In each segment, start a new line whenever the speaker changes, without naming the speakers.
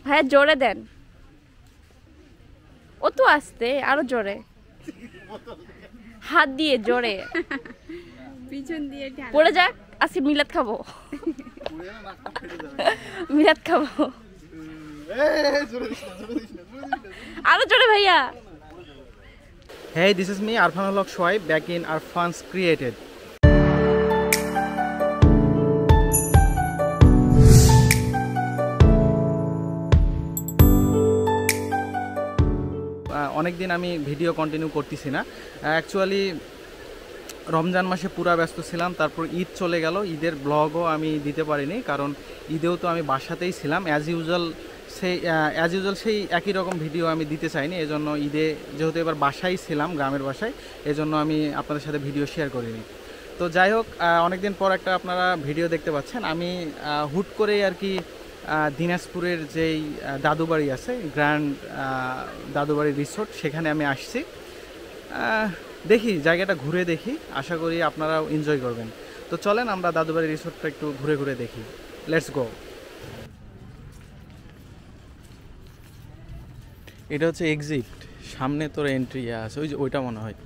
ভাইয়া জোরে দেন, ও তো আসতে আরো জোরে, হাত দিয়ে জোরে
পিছন দিয়ে
পড়ে যাক। আজকে মিলাদ খাবো, মিলাদ খাবো, আরো জোরে ভাইয়া।
Hey, this is me, Arfanul Haq Shoaib, back in Arfans Created. অনেক দিন আমি ভিডিও কন্টিনিউ করতেছি না, অ্যাকচুয়ালি রমজান মাসে পুরা ব্যস্ত ছিলাম, তারপর ঈদ চলে গেল, ঈদের ব্লগও আমি দিতে পারিনি, কারণ ঈদেও তো আমি বাসাতেই ছিলাম। অ্যাজ ইউজুয়াল সেই একই রকম ভিডিও আমি দিতে চাইনি, এজন্য ঈদে যেহেতু এবার বাসায় ছিলাম, গ্রামের বাসায়, এজন্য আমি আপনাদের সাথে ভিডিও শেয়ার করিনি। তো যাই হোক, অনেকদিন পর একটা আপনারা ভিডিও দেখতে পাচ্ছেন। আমি হুট করেই আর কি দিনাজপুরের যেই দাদুবাড়ি আছে, গ্র্যান্ড দাদুবাড়ি রিসোর্ট, সেখানে আমি আসছি। দেখি জায়গাটা ঘুরে দেখি, আশা করি আপনারাও এনজয় করবেন। তো চলেন আমরা দাদুবাড়ি রিসোর্টটা একটু ঘুরে ঘুরে দেখি। Let's go. এটা হচ্ছে এক্সিট, সামনে তোর এন্ট্রি আছে, ওই যে ওইটা মনে হয়।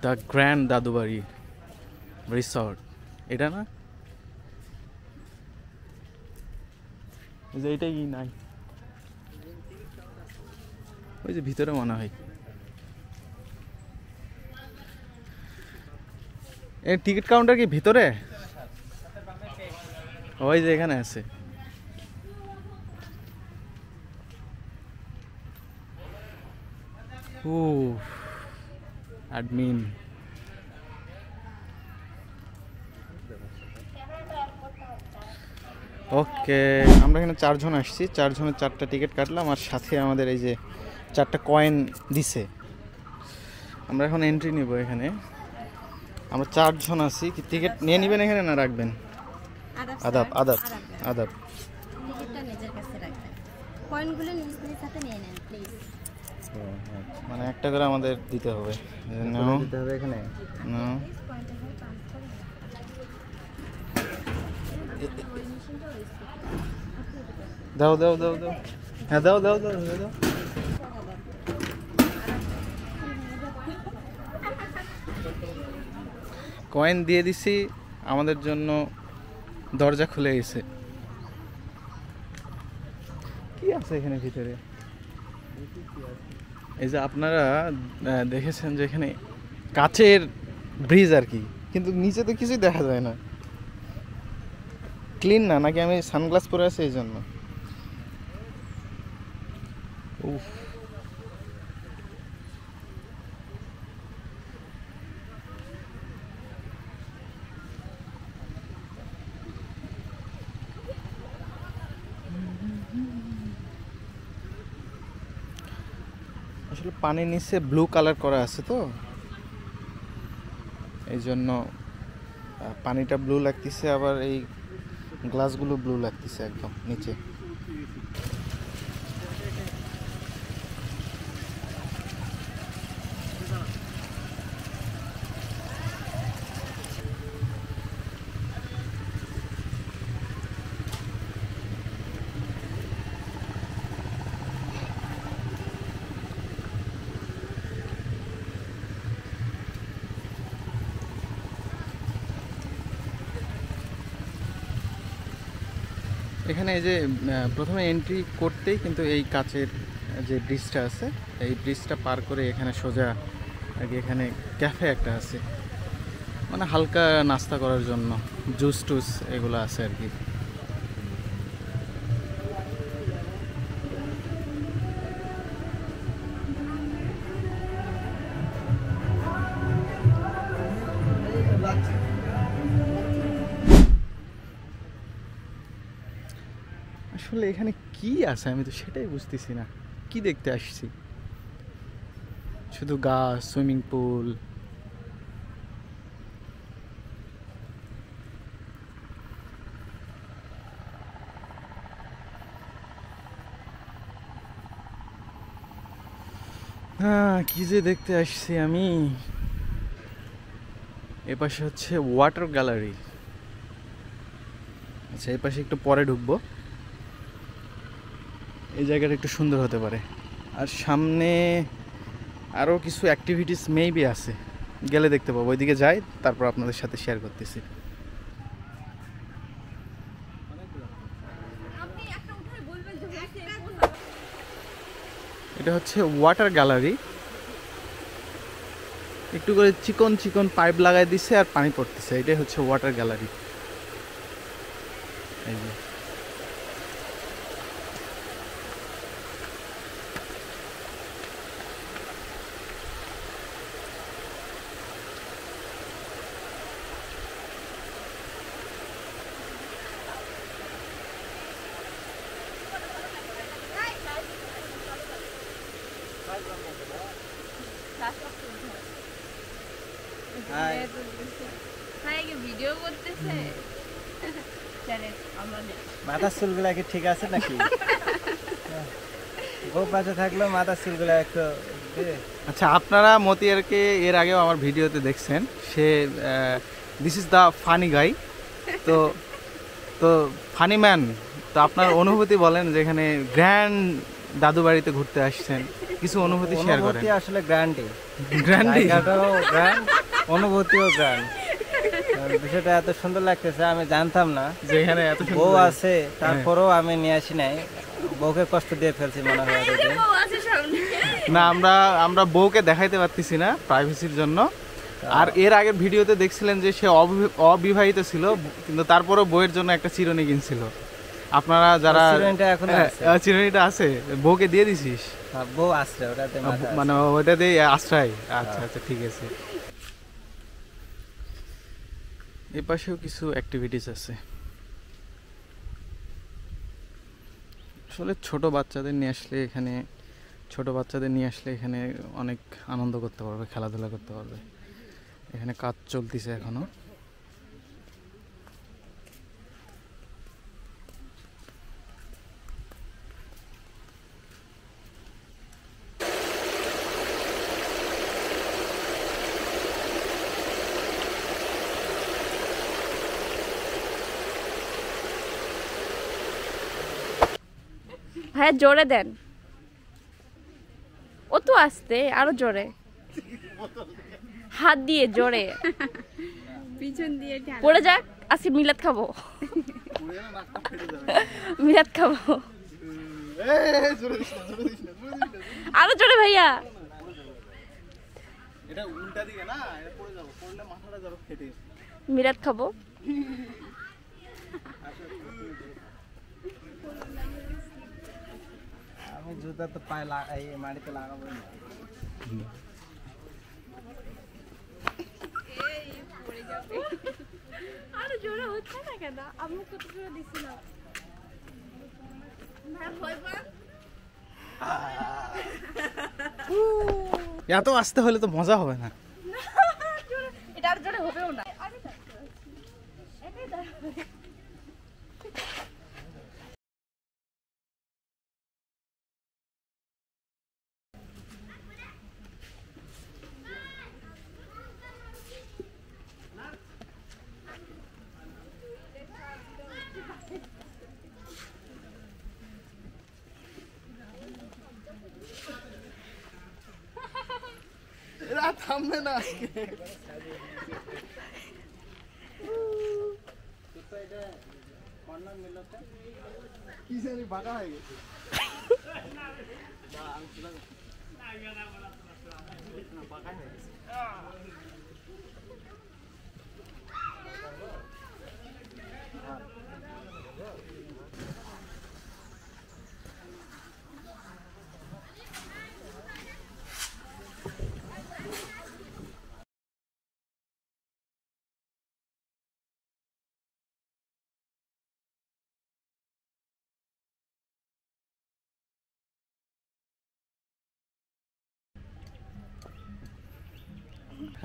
দ্য গ্র্যান্ড দাদুবাড়ি রিসর্ট, এটা না? এইটাই কি নাই, ওই যে ভিতরে মনে হয়। এর টিকিট কাউন্টার কি ভিতরে? ওই যে এখানে আছে। ও অ্যাডমিন। ওকে, আমরা এখানে 4 জন আসছি, 4 জনের 4টা টিকিট কাটলাম, আর সাথে আমাদের এই যে 4টা কয়েন দিছে। আমরা এখন এন্ট্রি নিব এখানে। আমরা 4 জন আছি, কি টিকিট নিয়ে নেবেন এখানে না রাখবেন? আদাব আদাব আদাব।
টিকিটটা নিজের কাছে রাখবেন, কয়েনগুলো নিজের সাথে নিয়ে নেন প্লিজ।
মানে একটা করে আমাদের দিতে হবে, নাও দিতে হবে এখানে। নাও, দাও দাও দাও দাও, হ্যাঁ দাও দাও দাও দাও। কয়েন দিয়ে দিছি, আমাদের জন্য দরজা খুলে গেছে। কি আছে এখানে ভিতরে? এই যে আপনারা দেখেছেন যে এখানে কাচের ব্রিজ আর কি, কিন্তু নিচে তো কিছুই দেখা যায় না। ক্লিন না, নাকি আমি সানগ্লাস পরে আছি এই জন্য? উফ, আসলে পানির নিচে ব্লু কালার করা আছে, তো এই জন্য পানিটা ব্লু লাগতেছে, আবার এই গ্লাসগুলো ব্লু লাগতেছে একদম নিচে। এখানে এই যে প্রথমে এন্ট্রি করতেই কিন্তু এই কাচের যে ব্রিজটা আছে, এই ব্রিজটা পার করে এখানে সোজা আর কি এখানে ক্যাফে একটা আছে, মানে হালকা নাস্তা করার জন্য জুস টুস এগুলো আছে আর কি। আসলে এখানে কি আছে আমি তো সেটাই বুঝতেছি না, কি দেখতে আসছি? শুধু গাছ, সুইমিং পুল। হ্যাঁ, কি যে দেখতে আসছি আমি। এপাশে হচ্ছে ওয়াটার গ্যালারি। আচ্ছা, এই পাশে একটু পরে ঢুকবো। এই জায়গাটা একটু সুন্দর হতে পারে। আর সামনে আরও কিছু অ্যাক্টিভিটিস মেবি আছে, গেলে দেখতে পাবো। ওইদিকে যাই, তারপর আপনাদের সাথে শেয়ার করতেছি। এটা হচ্ছে ওয়াটার গ্যালারি। একটু করে চিকন চিকন পাইপ লাগাই দিচ্ছে আর পানি পড়তেছে, এটাই হচ্ছে ওয়াটার গ্যালারি। এই যে
ভিডিও করতেছে।
মাথার চুলগুলা কি ঠিক আছে নাকি? বউ পাশে থাকলেও মাথার চুলগুলা একটু
আচ্ছা, আপনারা মতিয়ারকে এর আগেও আমার ভিডিওতে দেখছেন। সে this is the funny guy. তো তো ফানি ম্যান। তো আপনার অনুভূতি বলেন, যেখানে গ্র্যান্ড দাদু বাড়িতে ঘুরতে আসছেন, কিছু অনুভূতি শেয়ার করেন।
অনুভূতি আসলে গ্র্যান্ডই,
গ্র্যান্ডই,
জায়গাটাও গ্র্যান্ড, অনুভূতিও গ্র্যান্ড। বিষয়টা এত সুন্দর লাগতেছে, আমি জানতাম না
যেখানে এত
বউ আছে, তারপরেও আমি নিয়ে আসি নাই। বউকে কষ্ট দিয়ে ফেলছি মনে হয় এতদিন।
না, আমরা বউকে দেখাইতে পারতেছি না প্রাইভেসির জন্য। আর এর আগের ভিডিওতে দেখছিলেন যে সে অবিবাহিত ছিল, কিন্তু তারপরেও বউয়ের জন্য একটা চিরুনি কিনছিল। আপনারা যারা চিরুনিটা আছে, বউকে দিয়ে দিছিস?
বউ আশ্রয়, ওটাতে
মানে ওইটা দিয়ে আশ্রয়। আচ্ছা আচ্ছা, ঠিক আছে। এ পাশেও কিছু অ্যাক্টিভিটিস আছে। আসলে ছোট বাচ্চাদের নিয়ে আসলে এখানে অনেক আনন্দ করতে পারবে, খেলাধুলা করতে পারবে। এখানে কাজ চলতেছে এখনো।
ভাইয়া জোরে দেন। ও তো আসতে আরো জোরে, হাত দিয়ে জোরে।
পিছন দিয়ে
পড়ে যাক, আজকে মিলাদ খাবো। মিলাদ খাবো। আরো জোরে ভাইয়া।
এটা উল্টা দিকে না, এটা পড়ে যাবো, পড়লে মাথাটা যাবে ফেটে।
মিলাদ খাবো।
আমি জুতা তো পায়ে মাটিতে লাগাবো না।
আরো জোরে হচ্ছে না কেন? আমি কত জোরে দিছিলাম।
এত আসতে হলে তো মজা হবে না।
এটা আর জোরে হবেও না।
এরা থামবে না আজকে। কি জানি বাঁকা হয়ে গেছে।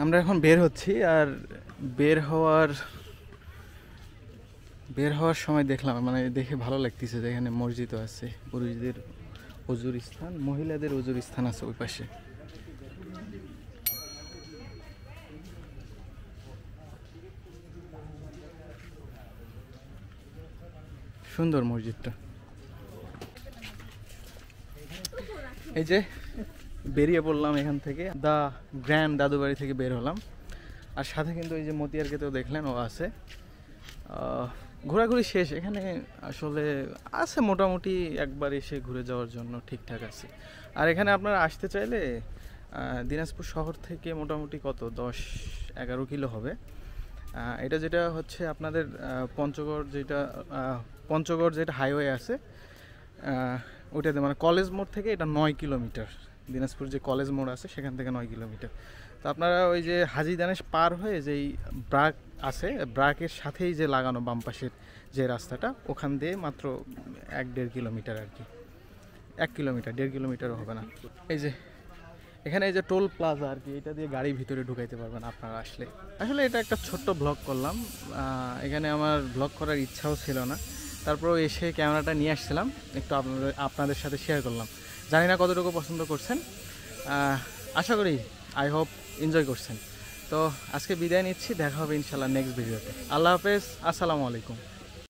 আমরা এখন বের হচ্ছি, আর বের হওয়ার সময় দেখলাম, মানে দেখে ভালো লাগতেছে যে এখানে মসজিদও আছে, পুরুষদের ওজুর স্থান, মহিলাদের ওজুর স্থান আছে ওই পাশে। সুন্দর মসজিদটা। এই যে বেরিয়ে পড়লাম এখান থেকে, দ্য গ্র্যান্ড দাদুবাড়ি থেকে বের হলাম। আর সাথে কিন্তু এই যে মতিয়ারকেতেও দেখলেন ও আছে। ঘোরাঘুরি শেষ, এখানে আসলে আছে মোটামুটি একবার এসে ঘুরে যাওয়ার জন্য ঠিকঠাক আছে। আর এখানে আপনারা আসতে চাইলে দিনাজপুর শহর থেকে মোটামুটি কত 10-11 কিলো হবে। এটা যেটা হচ্ছে আপনাদের পঞ্চগড় যেটা হাইওয়ে আছে ওইটাতে, মানে কলেজ মোড় থেকে এটা 9 কিলোমিটার। দিনাজপুর যে কলেজ মোড় আছে সেখান থেকে 9 কিলোমিটার। তো আপনারা ওই যে হাজী দানেশ পার হয়ে যেই ব্রাক আছে, ব্রাকের সাথেই যে লাগানো বাম পাশের যে রাস্তাটা, ওখান দিয়ে মাত্র 1-1.5 কিলোমিটার আর কি। 1 কিলোমিটার, 1.5 কিলোমিটারও হবে না। এই যে এখানে এই যে টোল প্লাজা আর কি, এটা দিয়ে গাড়ি ভিতরে ঢুকাইতে পারবেন আপনারা আসলে। আসলে এটা একটা ছোট্ট ব্লগ করলাম, এখানে আমার ব্লগ করার ইচ্ছাও ছিল না, তারপর এসে ক্যামেরাটা নিয়ে আসছিলাম, একটু আপনাদের সাথে শেয়ার করলাম। জানি না কতটুকু পছন্দ করছেন, আশা করি আই হোপ এনজয় করছেন। তো আজকে বিদায় নিচ্ছি, দেখা হবে ইনশাল্লাহ নেক্সট ভিডিওতে। আল্লাহ হাফেজ, আসসালামু আলাইকুম।